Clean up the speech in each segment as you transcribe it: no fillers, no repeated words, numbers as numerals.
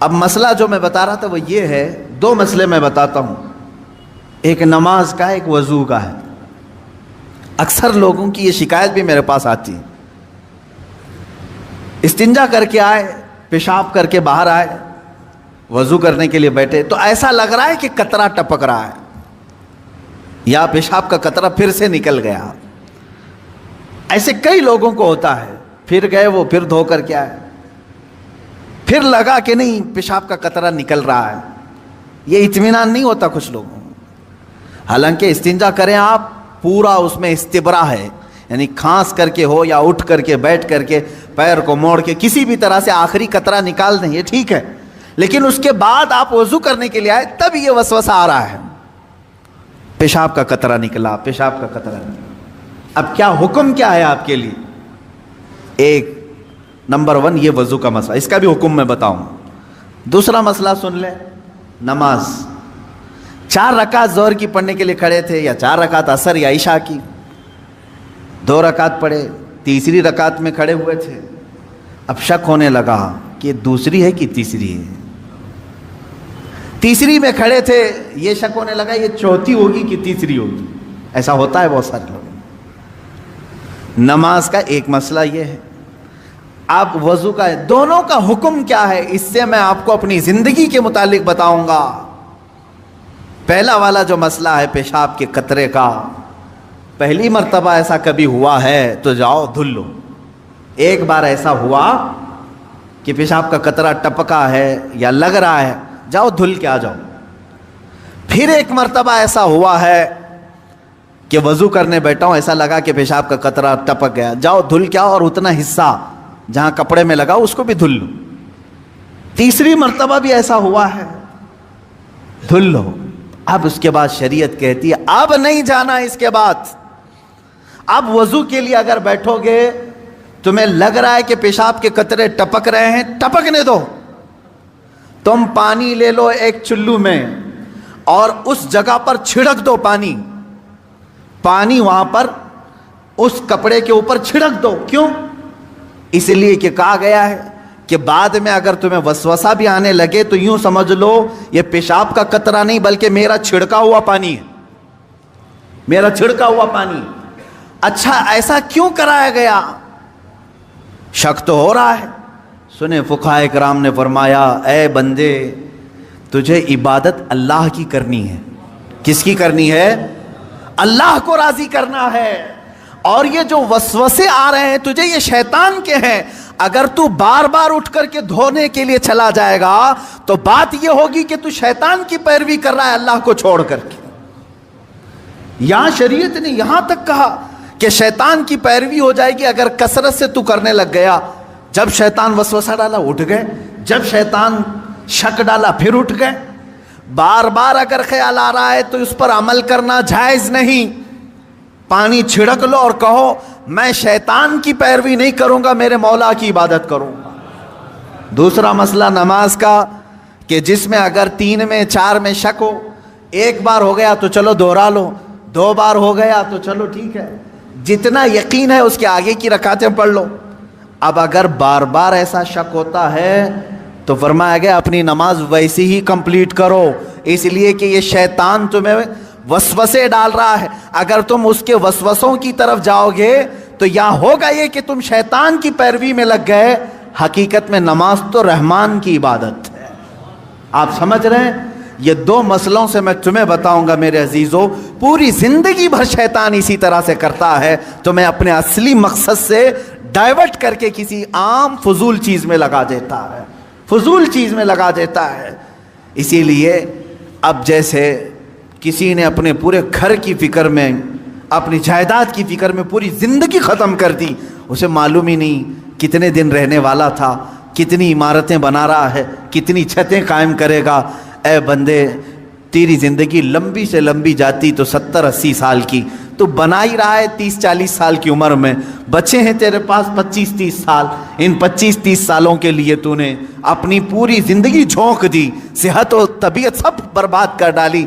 اب مسئلہ جو میں بتا رہا تھا وہ یہ ہے، دو مسئلے میں بتاتا ہوں، ایک نماز کا، ایک وضو کا ہے۔ اکثر لوگوں کی یہ شکایت بھی میرے پاس آتی ہے، استنجا کر کے آئے، پیشاب کر کے باہر آئے، وضو کرنے کے لیے بیٹھے تو ایسا لگ رہا ہے کہ قطرہ ٹپک رہا ہے یا پیشاب کا قطرہ پھر سے نکل گیا۔ ایسے کئی لوگوں کو ہوتا ہے، پھر گئے وہ، پھر دھو کر کے آئے، پھر لگا کہ نہیں پیشاب کا قطرہ نکل رہا ہے۔ یہ اطمینان نہیں ہوتا کچھ لوگوں کو۔ حالانکہ استنجا کریں آپ، پورا اس میں استبرا ہے، یعنی کھانس کر کے ہو یا اٹھ کر کے بیٹھ کر کے پیر کو موڑ کے کسی بھی طرح سے آخری قطرہ نکال دیں، یہ ٹھیک ہے۔ لیکن اس کے بعد آپ وضو کرنے کے لیے آئے تب یہ وسوسہ آ رہا ہے، پیشاب کا قطرہ نکلا، پیشاب کا قطرہ نکلا۔ اب کیا حکم کیا ہے آپ کے لیے؟ ایک نمبر 1 یہ وضو کا مسئلہ، اس کا بھی حکم میں بتاؤں۔ دوسرا مسئلہ سن لیں، نماز 4 رکعت ظہر کی پڑھنے کے لیے کھڑے تھے، یا 4 رکعت عصر یا عشاء کی، 2 رکعت پڑھے، تیسری رکعت میں کھڑے ہوئے تھے، اب شک ہونے لگا کہ دوسری ہے کہ تیسری ہے۔ تیسری میں کھڑے تھے، یہ شک ہونے لگا یہ چوتھی ہوگی کہ تیسری ہوگی۔ ایسا ہوتا ہے بہت سارے لوگ۔ نماز کا ایک مسئلہ یہ ہے، اب وضو کا ہے، دونوں کا حکم کیا ہے اس سے میں آپ کو اپنی زندگی کے متعلق بتاؤں گا۔ پہلا والا جو مسئلہ ہے پیشاب کے قطرے کا، پہلی مرتبہ ایسا کبھی ہوا ہے تو جاؤ دھل لو۔ ایک بار ایسا ہوا کہ پیشاب کا قطرہ ٹپکا ہے یا لگ رہا ہے، جاؤ دھل کے آ جاؤ۔ پھر ایک مرتبہ ایسا ہوا ہے کہ وضو کرنے بیٹھا ہوں، ایسا لگا کہ پیشاب کا قطرہ ٹپک گیا، جاؤ دھل کے آؤ، اور اتنا حصہ جہاں کپڑے میں لگا اس کو بھی دھل لو۔ تیسری مرتبہ بھی ایسا ہوا ہے، دھل لو۔ اب اس کے بعد شریعت کہتی ہے اب نہیں جانا اس کے بعد۔ اب وضو کے لیے اگر بیٹھو گے، تمہیں لگ رہا ہے کہ پیشاب کے قطرے ٹپک رہے ہیں، ٹپکنے دو۔ تم پانی لے لو ایک چلو میں اور اس جگہ پر چھڑک دو پانی وہاں پر اس کپڑے کے اوپر چھڑک دو۔ کیوں؟ اس لیے کہ کہا گیا ہے کہ بعد میں اگر تمہیں وسوسہ بھی آنے لگے تو یوں سمجھ لو یہ پیشاب کا قطرہ نہیں بلکہ میرا چھڑکا ہوا پانی ہے، میرا چھڑکا ہوا پانی۔ اچھا ایسا کیوں کرایا گیا؟ شک تو ہو رہا ہے۔ سنیں فقہاء کرام نے فرمایا اے بندے تجھے عبادت اللہ کی کرنی ہے۔ کس کی کرنی ہے؟ اللہ کو راضی کرنا ہے۔ اور یہ جو وسوسے آ رہے ہیں تجھے، یہ شیطان کے ہیں۔ اگر تو بار بار اٹھ کر کے دھونے کے لیے چلا جائے گا تو بات یہ ہوگی کہ تو شیطان کی پیروی کر رہا ہے اللہ کو چھوڑ کر کے۔ یہاں شریعت نے یہاں تک کہا کہ شیطان کی پیروی ہو جائے گی اگر کثرت سے تو کرنے لگ گیا۔ جب شیطان وسوسہ ڈالا اٹھ گئے، جب شیطان شک ڈالا پھر اٹھ گئے۔ بار بار اگر خیال آ رہا ہے تو اس پر عمل کرنا جائز نہیں۔ پانی چھڑک لو اور کہو میں شیطان کی پیروی نہیں کروں گا، میرے مولا کی عبادت کروں گا۔ دوسرا مسئلہ نماز کا کہ جس میں اگر 3 میں 4 میں شک ہو، ایک بار ہو گیا تو چلو دوہرا لو، 2 بار ہو گیا تو چلو ٹھیک ہے، جتنا یقین ہے اس کے آگے کی رکعتیں پڑھ لو۔ اب اگر بار بار ایسا شک ہوتا ہے تو فرمایا گیا اپنی نماز ویسی ہی کمپلیٹ کرو، اس لیے کہ یہ شیطان تمہیں وسوسے ڈال رہا ہے۔ اگر تم اس کے وسوسوں کی طرف جاؤ گے تو یہاں ہوگا یہ کہ تم شیطان کی پیروی میں لگ گئے۔ حقیقت میں نماز تو رحمان کی عبادت ہے۔ آپ سمجھ رہے ہیں؟ یہ 2 مسئلوں سے میں تمہیں بتاؤں گا میرے عزیزو، پوری زندگی بھر شیطان اسی طرح سے کرتا ہے، تمہیں اپنے اصلی مقصد سے ڈائیورٹ کر کے کسی عام فضول چیز میں لگا دیتا ہے، فضول چیز میں لگا دیتا ہے۔ اسی لیے اب جیسے کسی نے اپنے پورے گھر کی فکر میں، اپنی جائیداد کی فکر میں پوری زندگی ختم کر دی، اسے معلوم ہی نہیں کتنے دن رہنے والا تھا، کتنی عمارتیں بنا رہا ہے، کتنی چھتیں قائم کرے گا۔ اے بندے تیری زندگی لمبی سے لمبی جاتی تو 70-80 سال کی، تو بنا ہی رہا ہے 30-40 سال کی عمر میں، بچے ہیں تیرے پاس 25-30 سال، ان 25-30 سالوں کے لیے تو نے اپنی پوری زندگی جھونک دی، صحت و طبیعت سب برباد کر ڈالی۔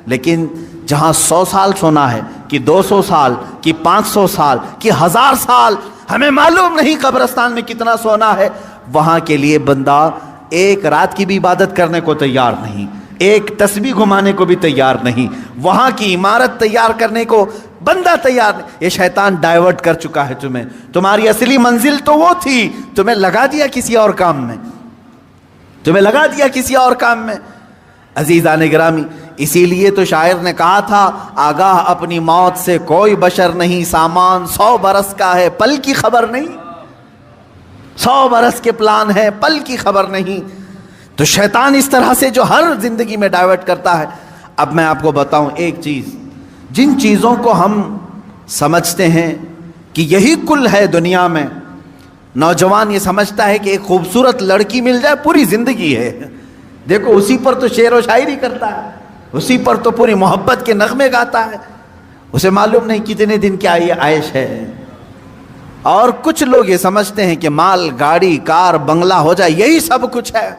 لیکن جہاں 100 سال سونا ہے کہ 200 سال کہ 500 سال کہ 1000 سال، ہمیں معلوم نہیں قبرستان میں کتنا سونا ہے، وہاں کے لیے بندہ ایک رات کی بھی عبادت کرنے کو تیار نہیں، ایک تسبیح گھمانے کو بھی تیار نہیں، وہاں کی عمارت تیار کرنے کو بندہ تیار نہیں۔ یہ شیطان ڈائیورٹ کر چکا ہے تمہیں، تمہاری اصلی منزل تو وہ تھی، تمہیں لگا دیا کسی اور کام میں، تمہیں لگا دیا کسی اور کام میں۔ عزیزان گرامی، اسی لیے تو شاعر نے کہا تھا، آگاہ اپنی موت سے کوئی بشر نہیں، سامان 100 برس کا ہے پل کی خبر نہیں، 100 برس کے پلان ہے پل کی خبر نہیں۔ تو شیطان اس طرح سے جو ہر زندگی میں ڈائیورٹ کرتا ہے۔ اب میں آپ کو بتاؤں ایک چیز، جن چیزوں کو ہم سمجھتے ہیں کہ یہی کل ہے دنیا میں، نوجوان یہ سمجھتا ہے کہ ایک خوبصورت لڑکی مل جائے پوری زندگی ہے، دیکھو اسی پر تو شعر و شاعری کرتا ہے، اسی پر تو پوری محبت کے نغمے گاتا ہے، اسے معلوم نہیں کتنے دن کیا یہ عائش ہے۔ اور کچھ لوگ یہ سمجھتے ہیں کہ مال، گاڑی، کار، بنگلہ ہو جائے یہی سب کچھ ہے۔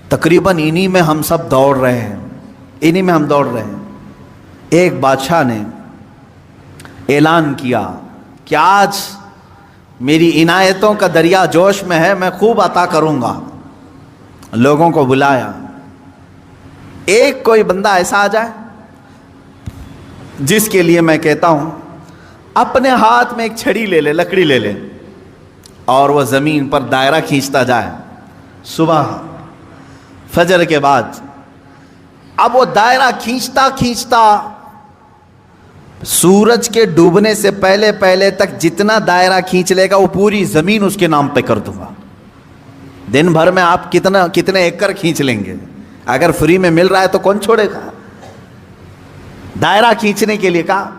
تقریباً انہی میں ہم سب دوڑ رہے ہیں، انہی میں ہم دوڑ رہے ہیں۔ ایک بادشاہ نے اعلان کیا کہ آج میری عنایتوں کا دریا جوش میں ہے، میں خوب عطا کروں گا۔ لوگوں کو بلایا، ایک کوئی بندہ ایسا آ جائے جس کے لیے میں کہتا ہوں اپنے ہاتھ میں ایک چھڑی لے لے، لکڑی لے لے، اور وہ زمین پر دائرہ کھینچتا جائے صبح فجر کے بعد۔ اب وہ دائرہ کھینچتا کھینچتا سورج کے ڈوبنے سے پہلے پہلے تک جتنا دائرہ کھینچ لے گا وہ پوری زمین اس کے نام پہ کر دوں گا۔ دن بھر میں آپ کتنے ایکڑ کھینچ لیں گے؟ اگر فری میں مل رہا ہے تو کون چھوڑے گا؟ دائرہ کھینچنے کے لیے کہا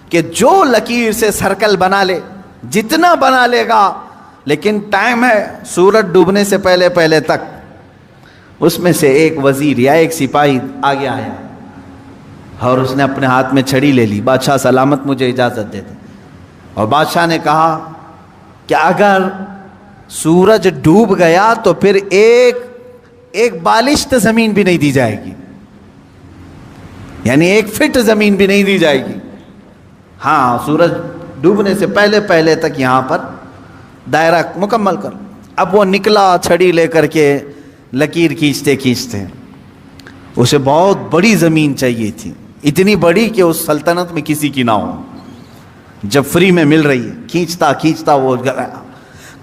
کہ جو لکیر سے سرکل بنا لے، جتنا بنا لے گا، لیکن ٹائم ہے سورج ڈوبنے سے پہلے پہلے تک۔ اس میں سے ایک وزیر یا ایک سپاہی آگے آیا اور اس نے اپنے ہاتھ میں چھڑی لے لی، بادشاہ سلامت مجھے اجازت دے دے۔ اور بادشاہ نے کہا کہ اگر سورج ڈوب گیا تو پھر ایک بالشت زمین بھی نہیں دی جائے گی، یعنی 1 فٹ زمین بھی نہیں دی جائے گی۔ ہاں، سورج ڈوبنے سے پہلے پہلے تک یہاں پر دائرہ مکمل کر۔ اب وہ نکلا چھڑی لے کر کے، لکیر کھینچتے کھینچتے، اسے بہت بڑی زمین چاہیے تھی، اتنی بڑی کہ اس سلطنت میں کسی کی نہ ہو، جب فری میں مل رہی ہے۔ کھینچتا کھینچتا وہ گیا،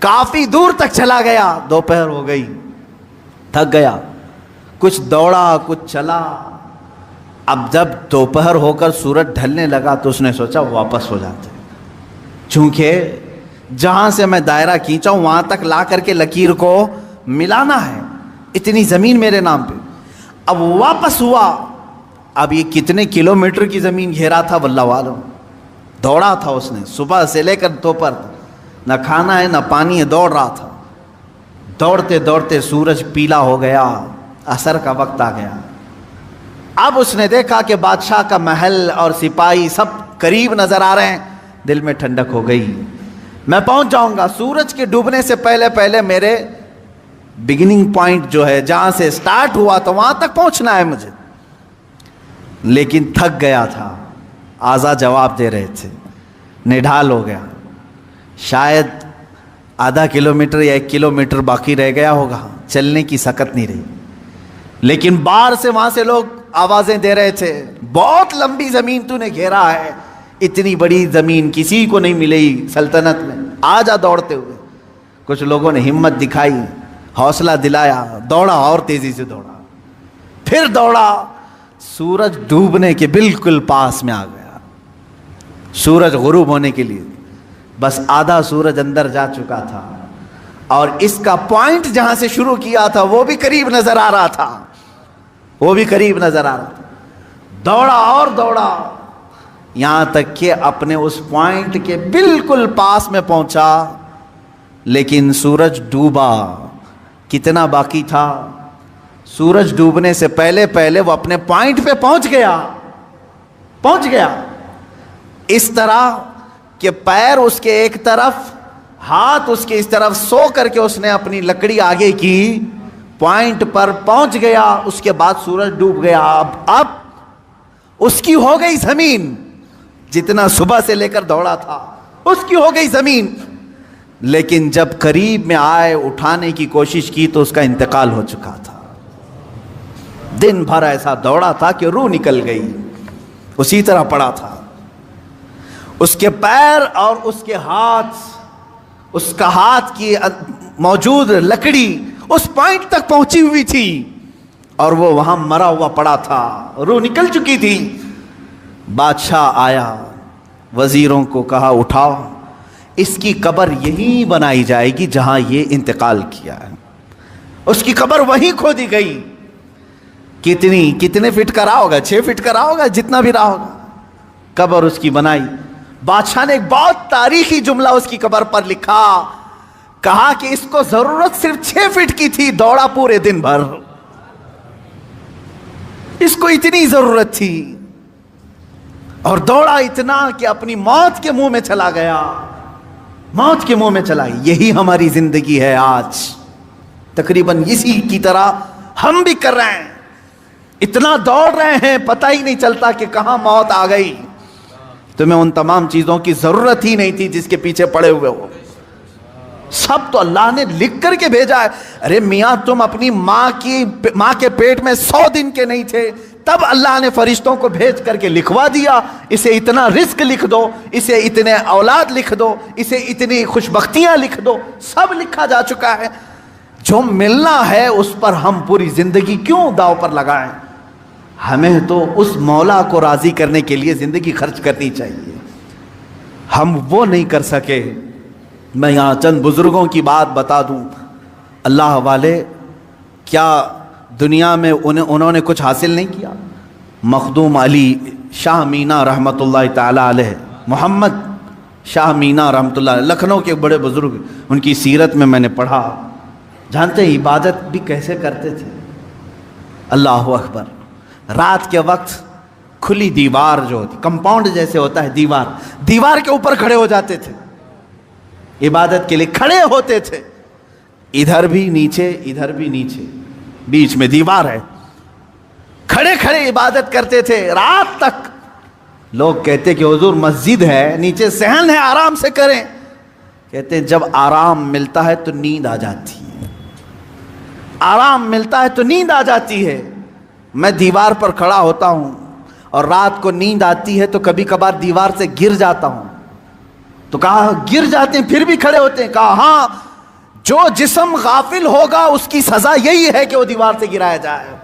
کافی دور تک چلا گیا، دوپہر ہو گئی، تھک گیا، کچھ دوڑا کچھ چلا۔ اب جب دوپہر ہو کر سورج ڈھلنے لگا تو اس نے سوچا واپس ہو جاتے، چونکہ جہاں سے میں دائرہ کھینچا ہوں وہاں تک لا کر کے لکیر کو ملانا ہے، اتنی زمین میرے نام پہ۔ اب واپس ہوا، اب یہ کتنے کلومیٹر کی زمین گھیرا تھا واللہ عالم، دوڑا تھا اس نے صبح سے لے کر دوپہر، نہ کھانا ہے نہ پانی ہے، دوڑ رہا تھا۔ دوڑتے دوڑتے سورج پیلا ہو گیا، عصر کا وقت آ گیا۔ اب اس نے دیکھا کہ بادشاہ کا محل اور سپاہی سب قریب نظر آ رہے ہیں، دل میں ٹھنڈک ہو گئی، میں پہنچ جاؤں گا، سورج کے ڈوبنے سے پہلے پہلے میرے بگننگ پوائنٹ جو ہے جہاں سے سٹارٹ ہوا تو وہاں تک پہنچنا ہے مجھے۔ لیکن تھک گیا تھا، آزا جواب دے رہے تھے، نڈھال ہو گیا، شاید آدھا کلومیٹر یا 1 کلومیٹر باقی رہ گیا ہوگا، چلنے کی سکت نہیں رہی۔ لیکن باہر سے وہاں سے لوگ آوازیں دے رہے تھے، بہت لمبی زمین تو نے گھیرا ہے، اتنی بڑی زمین کسی کو نہیں ملی سلطنت میں، آ جا دوڑتے ہوئے۔ کچھ لوگوں نے ہمت دکھائی، حوصلہ دلایا، دوڑا اور تیزی سے دوڑا، پھر دوڑا، سورج ڈوبنے کے بالکل پاس میں آ گیا، سورج غروب ہونے کے لیے بس آدھا سورج اندر جا چکا تھا، اور اس کا پوائنٹ جہاں سے شروع کیا تھا وہ بھی قریب نظر آ رہا تھا، وہ بھی قریب نظر آ رہا تھا۔ دوڑا اور دوڑا، یہاں تک کہ اپنے اس پوائنٹ کے بالکل پاس میں پہنچا، لیکن سورج ڈوبا۔ کتنا باقی تھا؟ سورج ڈوبنے سے پہلے پہلے وہ اپنے پوائنٹ پہ پہنچ گیا، اس طرح کہ پیر اس کے ایک طرف، ہاتھ اس کے اس طرف، سو کر کے اس نے اپنی لکڑی آگے کی، پوائنٹ پر پہنچ گیا۔ اس کے بعد سورج ڈوب گیا، اب اس کی ہو گئی زمین، جتنا صبح سے لے کر دوڑا تھا اس کی ہو گئی زمین۔ لیکن جب قریب میں آئے اٹھانے کی کوشش کی تو اس کا انتقال ہو چکا تھا. دن بھر ایسا دوڑا تھا کہ روح نکل گئی، اسی طرح پڑا تھا. اس کے پیر اور اس کے ہاتھ، اس کا ہاتھ کی موجود لکڑی اس پوائنٹ تک پہنچی ہوئی تھی اور وہ وہاں مرا ہوا پڑا تھا، روح نکل چکی تھی. بادشاہ آیا، وزیروں کو کہا اٹھاؤ، اس کی قبر یہیں بنائی جائے گی جہاں یہ انتقال کیا ہے. اس کی قبر وہیں کھودی گئی. کتنے فٹ کا رہا ہوگا؟ 6 فٹ کا رہا ہوگا، جتنا بھی رہا ہوگا. قبر اس کی بنائی. بادشاہ نے ایک بہت تاریخی جملہ اس کی قبر پر لکھا، کہا کہ اس کو ضرورت صرف 6 فٹ کی تھی، دوڑا پورے دن بھر، اس کو اتنی ضرورت تھی اور دوڑا اتنا کہ اپنی موت کے منہ میں چلا گیا. موت کے منہ میں چلا گیا. یہی ہماری زندگی ہے آج، تقریباً اسی کی طرح ہم بھی کر رہے ہیں. اتنا دوڑ رہے ہیں، پتہ ہی نہیں چلتا کہ کہاں موت آ گئی. تمہیں ان تمام چیزوں کی ضرورت ہی نہیں تھی جس کے پیچھے پڑے ہوئے ہو. سب تو اللہ نے لکھ کر کے بھیجا ہے. ارے میاں، تم اپنی ماں کے پیٹ میں 100 دن کے نہیں تھے، تب اللہ نے فرشتوں کو بھیج کر کے لکھوا دیا، اسے اتنا رزق لکھ دو، اسے اتنے اولاد لکھ دو، اسے اتنی خوشبختیاں لکھ دو. سب لکھا جا چکا ہے. جو ملنا ہے اس پر ہم پوری زندگی کیوں داؤ پر لگائیں؟ ہمیں تو اس مولا کو راضی کرنے کے لیے زندگی خرچ کرنی چاہیے. ہم وہ نہیں کر سکے. میں یہاں چند بزرگوں کی بات بتا دوں. اللہ والے کیا دنیا میں انہوں نے کچھ حاصل نہیں کیا؟ مخدوم علی شاہ مینا رحمۃ اللہ تعالی علیہ، محمد شاہ مینا رحمۃ اللہ علیہ، لکھنؤ کے بڑے بزرگ، ان کی سیرت میں میں نے پڑھا. جانتے ہیں عبادت بھی کیسے کرتے تھے؟ اللہ اکبر. رات کے وقت کھلی دیوار جو ہوتی، کمپاؤنڈ جیسے ہوتا ہے، دیوار کے اوپر کھڑے ہو جاتے تھے، عبادت کے لیے کھڑے ہوتے تھے. ادھر بھی نیچے، ادھر بھی نیچے، بیچ میں دیوار ہے. کھڑے کھڑے عبادت کرتے تھے رات تک. لوگ کہتے کہ حضور مسجد ہے، نیچے صحن ہے، آرام سے کریں. کہتے ہیں جب آرام ملتا ہے تو نیند آ جاتی ہے، آرام ملتا ہے تو نیند آ جاتی ہے. میں دیوار پر کھڑا ہوتا ہوں اور رات کو نیند آتی ہے تو کبھی کبھار دیوار سے گر جاتا ہوں. تو کہا گر جاتے ہیں پھر بھی کھڑے ہوتے ہیں؟ کہا ہاں، جو جسم غافل ہوگا اس کی سزا یہی ہے کہ وہ دیوار سے گرایا جائے.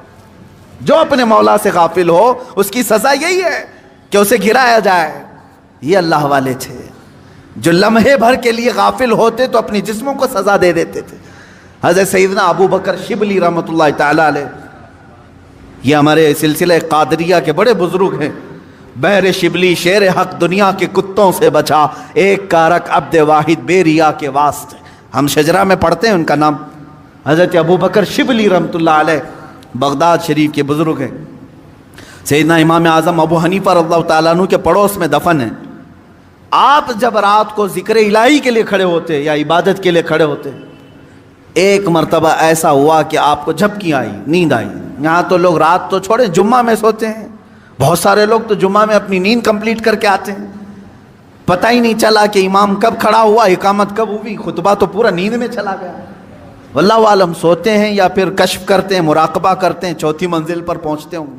جو اپنے مولا سے غافل ہو اس کی سزا یہی ہے کہ اسے گرایا جائے. یہ اللہ والے تھے جو لمحے بھر کے لیے غافل ہوتے تو اپنی جسموں کو سزا دے دیتے تھے. حضرت سیدنا ابو بکر شبلی رحمۃ اللہ تعالی علیہ، یہ ہمارے سلسلہ قادریہ کے بڑے بزرگ ہیں. بحر شبلی شیر حق دنیا کے کتوں سے بچا، ایک کارک عبد واحد بے ریا کے واسطے. ہم شجرہ میں پڑھتے ہیں ان کا نام. حضرت ابو بکر شبلی رحمۃ اللہ علیہ بغداد شریف کے بزرگ ہیں. سیدنا امام اعظم ابو حنیفہ رضی اللہ تعالیٰ عنہ کے پڑوس میں دفن ہیں. آپ جب رات کو ذکر الہی کے لیے کھڑے ہوتے یا عبادت کے لیے کھڑے ہوتے، ایک مرتبہ ایسا ہوا کہ آپ کو جھپکی آئی، نیند آئی. یہاں تو لوگ رات تو چھوڑیں، جمعہ میں سوتے ہیں. بہت سارے لوگ تو جمعہ میں اپنی نیند کمپلیٹ کر کے آتے ہیں. پتہ ہی نہیں چلا کہ امام کب کھڑا ہوا، اقامت کب ہوئی، خطبہ تو پورا نیند میں چلا گیا. واللہ عالم سوتے ہیں یا پھر کشف کرتے ہیں، مراقبہ کرتے ہیں، 4تھی منزل پر پہنچتے ہوں.